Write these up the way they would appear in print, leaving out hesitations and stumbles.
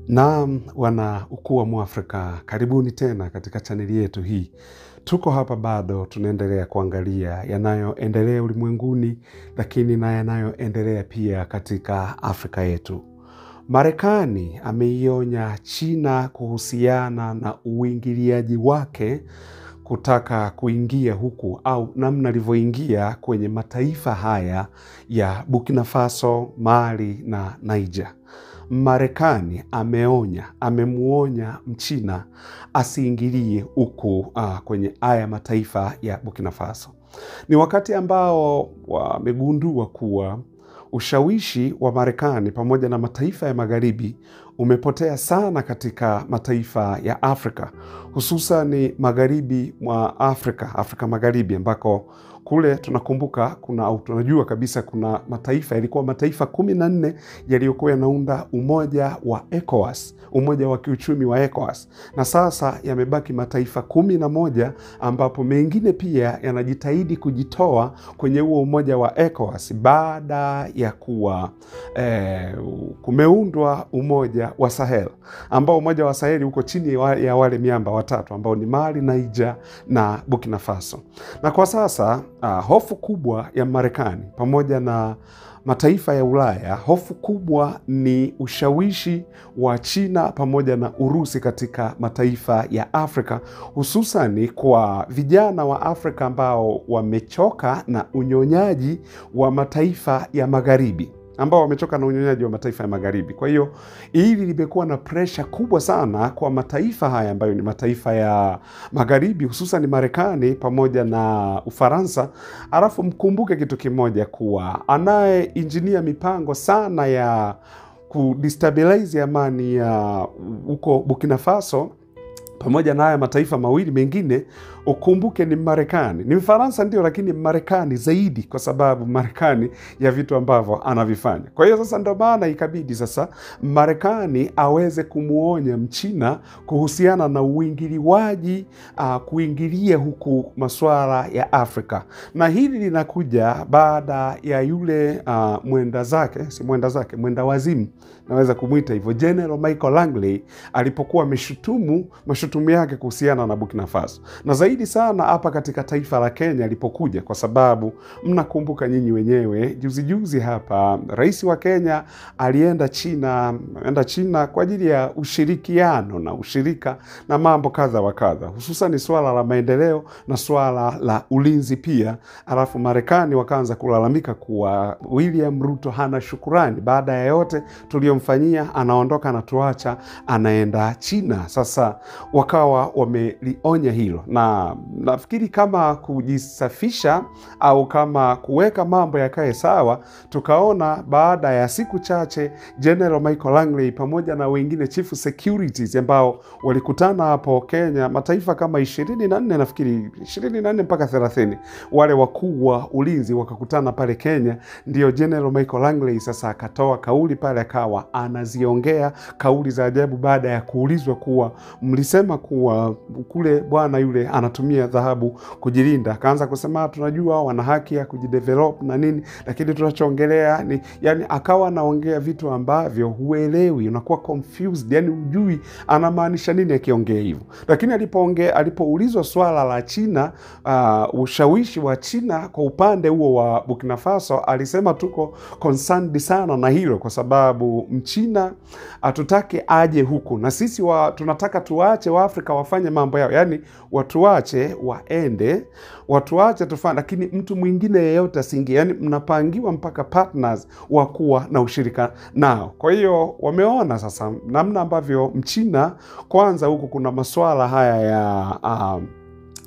Naam, wana ukuu wa Mwafrika, karibuni tena katika chaneli yetu hii. Tuko hapa bado tunaendelea kuangalia yanayoendelea ulimwenguni, lakini na yanayoendelea pia katika Afrika yetu. Marekani ameionya China kuhusiana na uingiliaji wake kutaka kuingia huku au namna alivyoingia kwenye mataifa haya ya Burkina Faso, Mali na Niger. Marekani amemuonya Mchina asiingilie huku kwenye haya mataifa ya Burkina Faso. Ni wakati ambao wamegundua kuwa ushawishi wa Marekani pamoja na mataifa ya magharibi umepotea sana katika mataifa ya Afrika, hususan magharibi mwa Afrika magharibi, ambako kule tunakumbuka tunajua kabisa kuna mataifa yalikuwa mataifa 14 yaliyokuwa yanaunda umoja wa ECOWAS, umoja wa kiuchumi wa ECOWAS, na sasa yamebaki mataifa 11 ambapo mengine pia yanajitahidi kujitoa kwenye huo umoja wa ECOWAS baada ya kuwa kumeundwa umoja wa Sahel, ambao umoja wa Sahel uko chini ya wale miamba watatu ambao ni Mali, Niger na Burkina Faso. Na kwa sasa hofu kubwa ya Marekani pamoja na mataifa ya Ulaya, hofu kubwa ni ushawishi wa China pamoja na Urusi katika mataifa ya Afrika, hususani kwa vijana wa Afrika ambao wamechoka na unyonyaji wa mataifa ya magharibi, Kwa hiyo hili limekuwa na presha kubwa sana kwa mataifa haya ambayo ni mataifa ya magharibi, hususan Marekani pamoja na Ufaransa. Alafu mkumbuke kitu kimoja, kuwa anayeinjinia mipango sana ya kudestabilize amani ya huko Burkina Faso pamoja na haya mataifa mawili mengine, ukumbuke ni Marekani. Ni Ufaransa ndio, lakini Marekani zaidi, kwa sababu Marekani ya vitu ambavyo anavifanya. Kwa hiyo sasa ndio maana ikabidi sasa Marekani aweze kumuonya Mchina kuhusiana na uingiliwaji, kuingilia huku masuala ya Afrika. Na hili linakuja baada ya yule mwenda wazimu, naweza kumuita hivyo, General Michael Langley alipokuwa mashutumu yake kuhusiana na Burkina Faso. Na zaidi sana hapa katika taifa la Kenya alipokuja, kwa sababu mnakumbuka nyinyi wenyewe juzi hapa rais wa Kenya alienda China kwa ajili ya ushirikiano na ushirika na mambo kadha wa kadha, hususan swala la maendeleo na swala la ulinzi pia. Alafu Marekani wakaanza kulalamika kuwa William Ruto hana shukurani, baada ya yote tuliyomfanyia anaondoka na tuacha anaenda China. Sasa wakawa wamelionya hilo, na nafikiri kama kujisafisha au kama kuweka mambo yakae sawa, tukaona baada ya siku chache General Michael Langley pamoja na wengine chief securities ambao walikutana hapo Kenya, mataifa kama 24 nafikiri 24 mpaka 30, wale wakuu wa ulinzi wakakutana pale Kenya. Ndio General Michael Langley sasa akatoa kauli pale, akawa anaziongea kauli za ajabu baada ya kuulizwa kuwa mlisema kuwa kule bwana yule anatumia dhahabu kujilinda. Akaanza kusema tunajua wana haki ya kujidevelop na nini, lakini tunachoongelea ni, yani akawa anaongea vitu ambavyo huelewi, unakuwa confused, yani hujui anamaanisha nini akiongea hivyo. Lakini alipoulizwa swala la China, ushawishi wa China kwa upande huo wa Burkina Faso, alisema tuko concerned sana na hilo, kwa sababu Mchina hatutaki aje huku, na sisi tunataka tuache Waafrika wafanye mambo yao, yani watuache waende, watuache tufanye, lakini mtu mwingine yeyote asingie. Yani mnapangiwa mpaka partners wa kuwa na ushirika nao. Kwa hiyo wameona sasa namna ambavyo Mchina, kwanza huku kuna masuala haya ya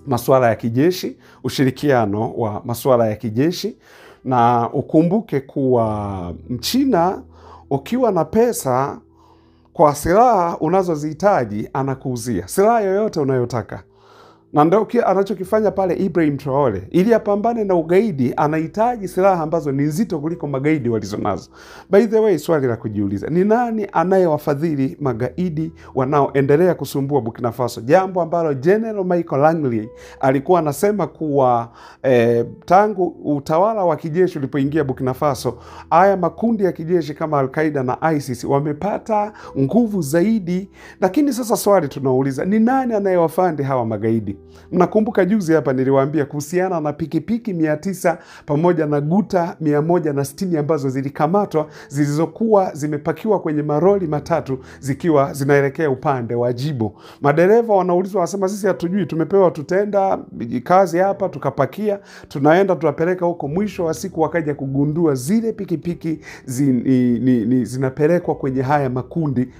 masuala ya kijeshi, ushirikiano wa masuala ya kijeshi. Na ukumbuke kuwa Mchina ukiwa na pesa kwa silaha unazozihitaji anakuuzia silaha yoyote unayotaka. Na ndio anachokifanya pale Ibrahim Traore. Ili apambane na ugaidi, anahitaji silaha ambazo ni nzito kuliko magaidi walizonazo. By the way, swali la kujiuliza, ni nani anayewafadhili magaidi wanaoendelea kusumbua Burkina Faso? Jambo ambalo General Michael Langley alikuwa anasema kuwa tangu utawala wa kijeshi ulipoingia Burkina Faso, haya makundi ya kijeshi kama Al-Qaeda na ISIS wamepata nguvu zaidi. Lakini sasa swali tunauliza, ni nani anayewafandi hawa magaidi? Mnakumbuka juzi hapa niliwaambia kuhusiana na pikipiki 900 pamoja na guta 160 ambazo zilikamatwa, zilizokuwa zimepakiwa kwenye maroli matatu zikiwa zinaelekea upande wa Djibo. Madereva wanaulizwa, wanasema sisi hatujui, tumepewa tutenda kazi hapa, tukapakia, tunaenda tunapeleka huko. Mwisho wa siku wakaja kugundua zile pikipiki zinapelekwa kwenye haya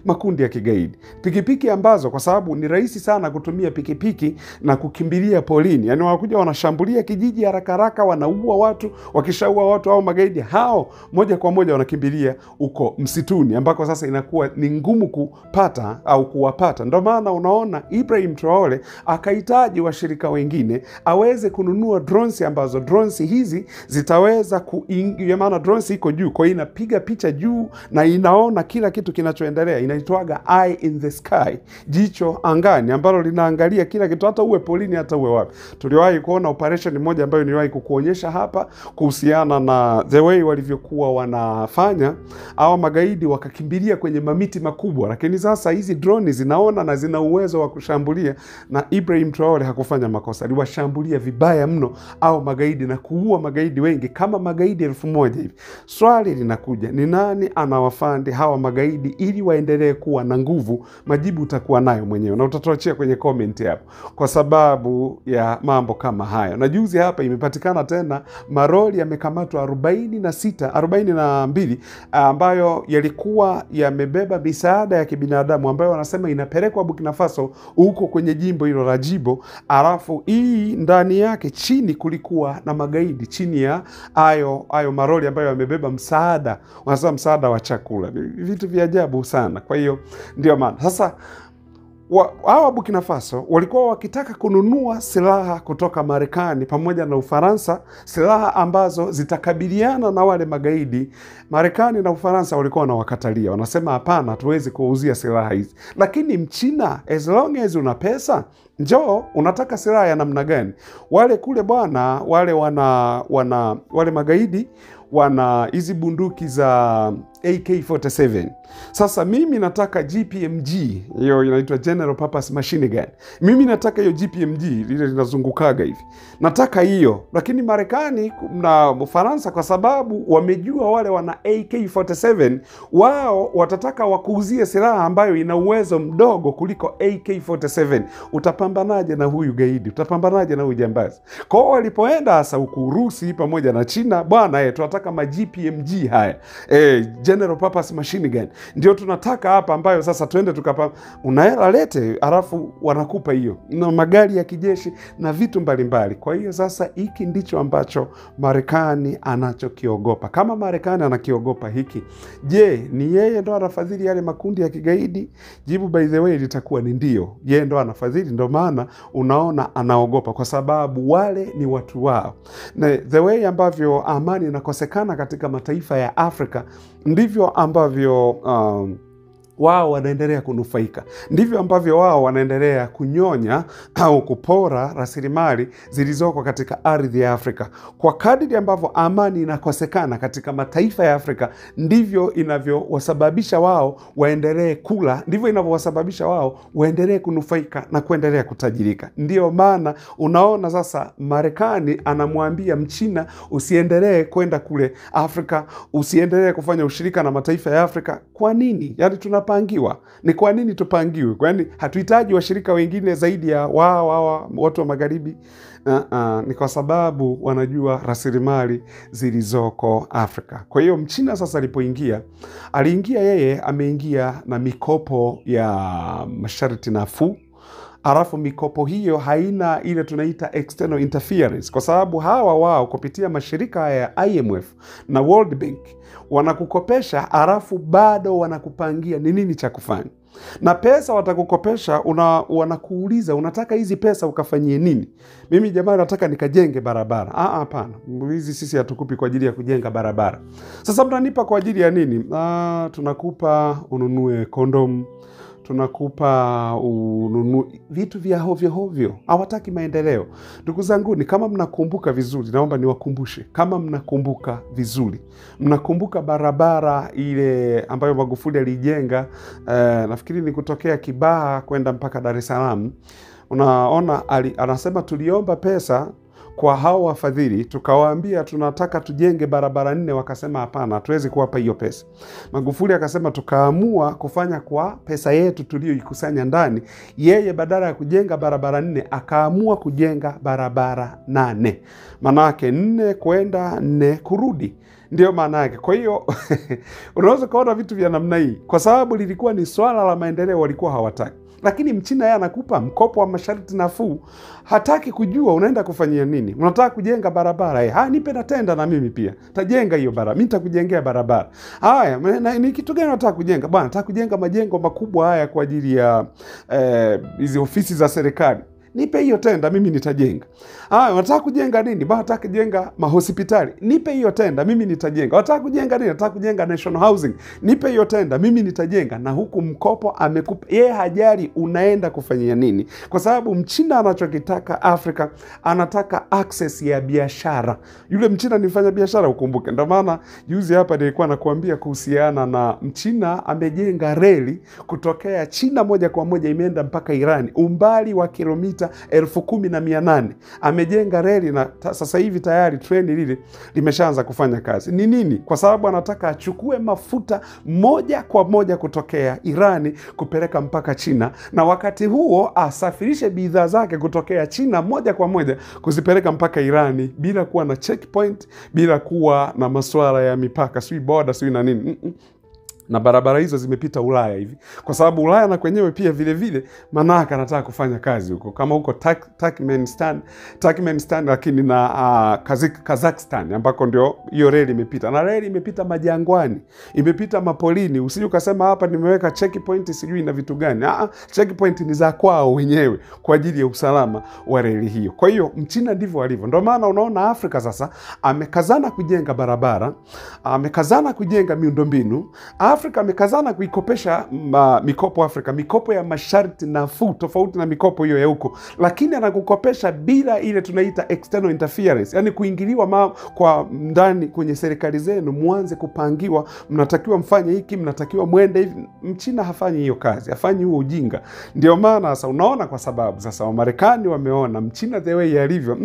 makundi ya kigaidi. Pikipiki ambazo, kwa sababu ni rahisi sana kutumia pikipiki na kukimbilia polini, yani wanakuja wanashambulia kijiji haraka haraka, wanaua watu, wakishaua watu au magaidi hao moja kwa moja wanakimbilia uko msituni, ambako sasa inakuwa ni ngumu kupata au kuwapata. Ndio maana unaona Ibrahim Traore akahitaji washirika wengine aweze kununua drones, ambazo drones hizi zitaweza kuingia, maana drones iko juu, kwa hiyo inapiga picha juu na inaona kila kitu kinachoendelea. Inaitwaga eye in the sky, jicho angani, ambalo linaangalia kila kitu, hata uwe polini, hata uwe wapi. Tuliwahi kuona operation moja ambayo niliwahi kukuonyesha hapa kuhusiana na the way walivyokuwa wanafanya hawa magaidi, wakakimbilia kwenye mamiti makubwa. Lakini sasa hizi drone zinaona na zina uwezo wa kushambulia, na Ibrahim Traore hakufanya makosa, aliwashambulia vibaya mno au magaidi na kuua magaidi wengi, kama magaidi 1000 hivi. Swali linakuja, ni nani anawafandi hawa magaidi ili waendelee kuwa na nguvu? Majibu utakuwa nayo mwenyewe na utatuachia kwenye comment hapo, kwa sababu ya mambo kama haya. Na juzi hapa imepatikana tena maroli yamekamatwa 42 ambayo yalikuwa yamebeba misaada ya kibinadamu ambayo wanasema inapelekwa Burkina Faso huko kwenye jimbo hilo la Djibo. Alafu hii ndani yake chini kulikuwa na magaidi chini ya ayo maroli ambayo yamebeba msaada, wanasema msaada wa chakula, vitu vya ajabu sana. Kwa hiyo ndio maana sasa hawa Burkina Faso walikuwa wakitaka kununua silaha kutoka Marekani pamoja na Ufaransa, silaha ambazo zitakabiliana na wale magaidi. Marekani na Ufaransa walikuwa wanawakatalia, wanasema hapana, hatuwezi kuuzia silaha hizi. Lakini Mchina, as long as una pesa, njoo, unataka silaha ya namna gani? Wale kule bwana, wale magaidi wana hizi bunduki za AK-47. Sasa mimi nataka GPMG, hiyo inaitwa General Purpose Machine Gun. Mimi nataka hiyo GPMG, lile linazungukaga hivi. Nataka hiyo. Lakini Marekani na Ufaransa, kwa sababu wamejua wale wana AK-47, wao watataka wakuuzie silaha ambayo ina uwezo mdogo kuliko AK-47. Utapambanaje na huyu gaidi? Utapambanaje na huyu jambazi? Kwa hiyo walipoenda hasa huku Urusi pamoja na China, bwana tunataka ma GPMG haya, General Purpose Machine Gun ndio tunataka hapa, ambayo sasa twende unaela lete, alafu wanakupa hiyo na magari ya kijeshi na vitu mbalimbali. Kwa hiyo sasa hiki ndicho ambacho Marekani anachokiogopa. Kama Marekani anakiogopa hiki, je, ni yeye ndo anafadhili yale makundi ya kigaidi? Jibu by the way litakuwa ni ndio, yeye ndo anafadhili. Ndio maana unaona anaogopa, kwa sababu wale ni watu wao. Na the way ambavyo amani inakosekana katika mataifa ya Afrika, ndivyo ambavyo wao wanaendelea kunufaika, ndivyo ambavyo wao wanaendelea kunyonya au kupora rasilimali zilizoko katika ardhi ya Afrika. Kwa kadiri ambavyo amani inakosekana katika mataifa ya Afrika, ndivyo inavyowasababisha wao waendelee kula, ndivyo inavyowasababisha wao waendelee kunufaika na kuendelea kutajirika. Ndio maana unaona sasa Marekani anamwambia Mchina, usiendelee kwenda kule Afrika, usiendelee kufanya ushirika na mataifa ya Afrika. Kwa nini? Yaani tunapangiwa. Ni kwa nini tupangiwe? Kwani hatuhitaji washirika wengine zaidi ya wao watu wa magharibi? Ni kwa sababu wanajua rasilimali zilizoko Afrika. Kwa hiyo Mchina sasa aliingia yeye ameingia na mikopo ya masharti nafuu, Alafu mikopo hiyo haina ile tunaita external interference, kwa sababu hawa wao kupitia mashirika haya ya IMF na World Bank wanakukopesha, alafu bado wanakupangia ni nini cha kufanya. Na pesa watakukopesha, wanakuuliza unataka hizi pesa ukafanyie nini? Mimi jamani nataka nikajenge barabara. Hapana. Hizi sisi hatukupi kwa ajili ya kujenga barabara. Sasa mnanipa kwa ajili ya nini? Tunakupa ununue kondom, tunakupa ununue vitu vya hovyo hovyo. Hawataki maendeleo. Ndugu zangu, ni kama mnakumbuka vizuri, naomba niwakumbushe. Kama mnakumbuka vizuri, mnakumbuka barabara ile ambayo Magufuli alijenga, nafikiri ni kutokea Kibaha kwenda mpaka Dar es Salaam. Unaona anasema tuliomba pesa kwa hao wafadhili, tukawaambia tunataka tujenge barabara 4, wakasema hapana, hatuwezi kuwapa hiyo pesa. Magufuli akasema tukaamua kufanya kwa pesa yetu tuliyoikusanya ndani. Yeye badala ya kujenga barabara 4 akaamua kujenga barabara 8. Maana yake 4 kwenda 4 kurudi. Ndio maana yake. Kwa hiyo unaweza kuona vitu vya namna hii, kwa sababu lilikuwa ni swala la maendeleo, walikuwa hawataki. Lakini Mchina yeye anakupa mkopo wa masharti nafuu, hataki kujua unaenda kufanyia nini. Unataka kujenga barabara, nipe na tenda na mimi pia tajenga hiyo barabara, mimi nitakujengea barabara. Haya, ni kitu gani unataka kujenga? Bwana, nataka kujenga majengo makubwa haya kwa ajili ya hizi ofisi za serikali. Nipe hiyo tenda, mimi nitajenga. Unataka kujenga nini? Nataka kujenga mahospitali. Nipe hiyo tenda, mimi nitajenga. Unataka kujenga nini? Nataka kujenga national housing. Nipe hiyo tenda, mimi nitajenga. Na huku mkopo amekupa. Yeye hajali unaenda kufanyia nini. Kwa sababu Mchina anachokitaka Afrika, anataka access ya biashara. Yule Mchina ni mfanya biashara, ukumbuke. Ndio maana juzi hapa nilikuwa nakuambia kuhusiana na Mchina amejenga reli kutokea China moja kwa moja imeenda mpaka Irani, umbali wa kilomita 10,800. Amejenga reli na sasa hivi tayari treni lile limeshaanza kufanya kazi. Ni nini? Kwa sababu anataka achukue mafuta moja kwa moja kutokea Irani kupeleka mpaka China, na wakati huo asafirishe bidhaa zake kutokea China moja kwa moja kuzipeleka mpaka Irani bila kuwa na checkpoint, bila kuwa na masuala ya mipaka, sui border, sui na nini. Na barabara hizo zimepita Ulaya hivi. Kwa sababu Ulaya na kwenyewe pia vile vile manaka anataka kufanya kazi huko. Kama huko Turkmenistan lakini na Kazakhstan ambako ndio hiyo reli imepita. Na reli imepita majangwani, imepita mapolini. Usije ukasema hapa nimeweka checkpoint sijui na vitu gani. Checkpoint ni za kwao wenyewe kwa ajili ya usalama wa reli hiyo. Kwa hiyo Mchina ndivyo alivyo. Ndio maana unaona Afrika sasa amekazana kujenga barabara, amekazana kujenga miundombinu. Afrika amekazana kuikopesha mikopo Afrika, mikopo ya masharti nafuu tofauti na mikopo hiyo ya huko, lakini anakukopesha bila ile tunaita external interference, yani kuingiliwa kwa ndani kwenye serikali zenu, muanze kupangiwa mnatakiwa mfanye hiki, mnatakiwa mwende hivi. Mchina hafanyi hiyo kazi, hafanyi huo ujinga. Ndio maana sasa unaona, kwa sababu sasa Wamarekani wameona Mchina the way alivyo,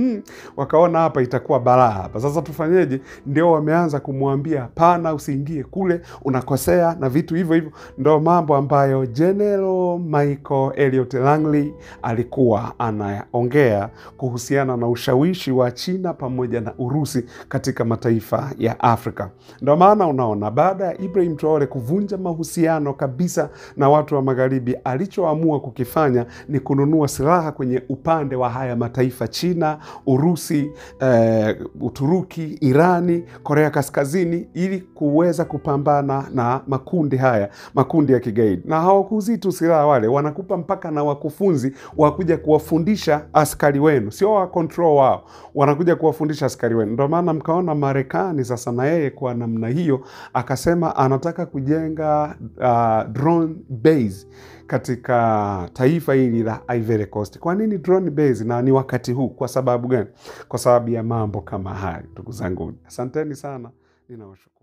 wakaona hapa itakuwa balaa hapa. Sasa tufanyeje? Ndio wameanza kumwambia hapana, usiingie kule, unakosea na vitu hivyo hivyo. Ndio mambo ambayo General Michael Elliott Langley alikuwa anaongea kuhusiana na ushawishi wa China pamoja na Urusi katika mataifa ya Afrika. Ndio maana unaona baada ya Ibrahim Traore kuvunja mahusiano kabisa na watu wa Magharibi, alichoamua kukifanya ni kununua silaha kwenye upande wa haya mataifa: China, Urusi, Uturuki, Irani, Korea Kaskazini, ili kuweza kupambana na makundi haya, makundi ya kigaidi. Na hawakuzi tu silaha, wale wanakupa mpaka na wakufunzi wakuja kuwafundisha askari wenu, sio wa control wao, wanakuja kuwafundisha askari wenu. Ndio maana mkaona Marekani sasa na yeye kwa namna hiyo akasema anataka kujenga drone base katika taifa hili la Ivory Coast. Kwa nini drone base na ni wakati huu? Kwa sababu gani? Kwa sababu ya mambo kama haya, ndugu zangu. Asanteni sana. Ninawashukuru.